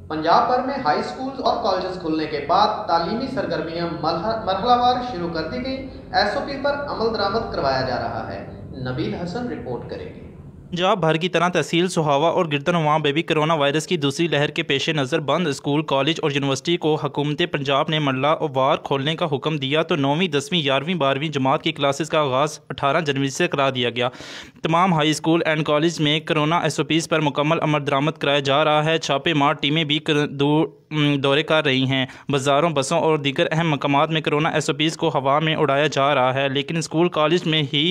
पंजाब भर में high school और कॉलेजेस खुलने के बाद तालीमी सरगर्मियां मरहलावार शुरू कर दी गई। एसओपी पर अमल दरामद करवाया जा रहा है। नबील हसन रिपोर्ट करेंगे। पंजाब भर की तरह तहसील सोहावा और गिरदनवा में भी कोरोना वायरस की दूसरी लहर के पेश नज़र बंद स्कूल, कॉलेज और यूनिवर्सिटी को हुकूमत पंजाब ने मरला वार खोलने का हुक्म दिया तो 9वीं, 10वीं, 11वीं, 12वीं जमात की क्लासेस का आगाज़ 18 जनवरी से करा दिया गया। तमाम हाई स्कूल एंड कॉलेज में कोरोना एसओपीज़ पर मुकम्मल अमल दरामद कराया जा रहा है। छापेमार टीमें भी दौरे कर रही हैं। बाज़ारों, बसों और दीगर अहम मकामात में कोरोना एसओपीज़ को हवा में उड़ाया जा रहा है, लेकिन स्कूल कॉलेज में ही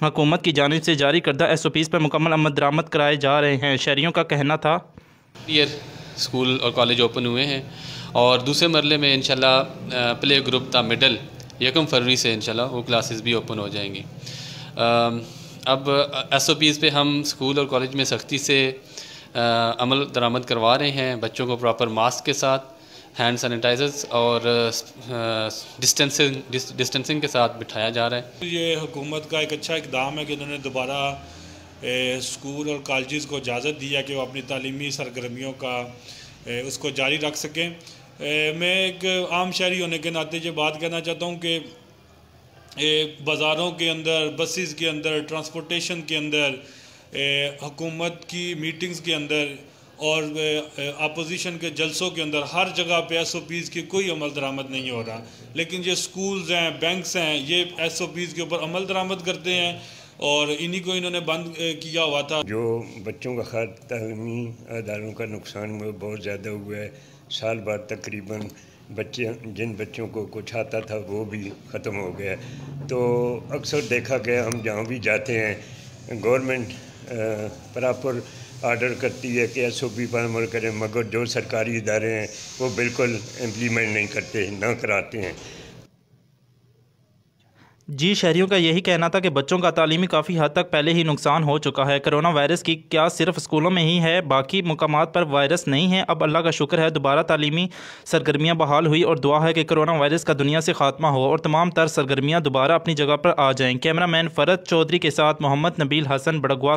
हुकूमत की जानिब से जारी करदा एसओपीज़ पर मुकम्मल अमल दरामद कराए जा रहे हैं। शहरियों का कहना था ईयर स्कूल और कॉलेज ओपन हुए हैं और दूसरे मरले में इंशाल्लाह प्ले ग्रुप था मिडल 1 फरवरी से इंशाल्लाह वो क्लासेस भी ओपन हो जाएंगी। अब एसओपीज़ पे हम स्कूल और कॉलेज में सख्ती से अमल दरामद करवा रहे हैं। बच्चों को प्रॉपर मास्क के साथ, हैंड सैनिटाइजर्स और डिस्टेंसिंग के साथ बिठाया जा रहा है। ये हुकूमत का एक अच्छा इक़दाम है कि उन्होंने दोबारा स्कूल और कॉलेज को इजाज़त दी है कि वो अपनी तालीमी सरगर्मियों का उसको जारी रख सकें। मैं एक आम शहरी होने के नाते ये बात कहना चाहता हूँ कि बाज़ारों के अंदर, बसेस के अंदर, ट्रांसपोर्टेशन के अंदर, हुकूमत की मीटिंग्स के अंदर और अपोजिशन के जलसों के अंदर हर जगह पे एसओपीज़ की कोई अमल दरामद नहीं हो रहा। लेकिन ये स्कूल्स हैं, बैंक्स हैं, ये एसओपीज़ के ऊपर अमल दरामद करते हैं और इन्हीं को इन्होंने बंद किया हुआ था। जो बच्चों का खास तालीमी अदारों का नुकसान बहुत ज़्यादा हुआ है। साल बाद तकरीबन जिन बच्चों को कुछ आता था वो भी ख़त्म हो गया। तो अक्सर देखा गया, हम जहाँ भी जाते हैं गवर्नमेंट प्रॉपर आर्डर करती है कि एसओपी पर अमल करें, मगर जो सरकारी इदारे हैं वो बिल्कुल इम्प्लीमेंट नहीं करते, ना कराते हैं। जी, शहरियों का यही कहना था कि बच्चों का तालीमी काफ़ी हद तक पहले ही नुकसान हो चुका है। कोरोना वायरस की क्या सिर्फ स्कूलों में ही है, बाकी मुकामात पर वायरस नहीं है। अब अल्लाह का शुक्र है दोबारा तालीमी सरगर्मियां बहाल हुई और दुआ है कि कोरोना वायरस का दुनिया से खात्मा हो और तमाम तर सरगर्मियां दोबारा अपनी जगह पर आ जाएं। कैमरामैन फ़रद चौधरी के साथ मोहम्मद नबील हसन, बड़गवा।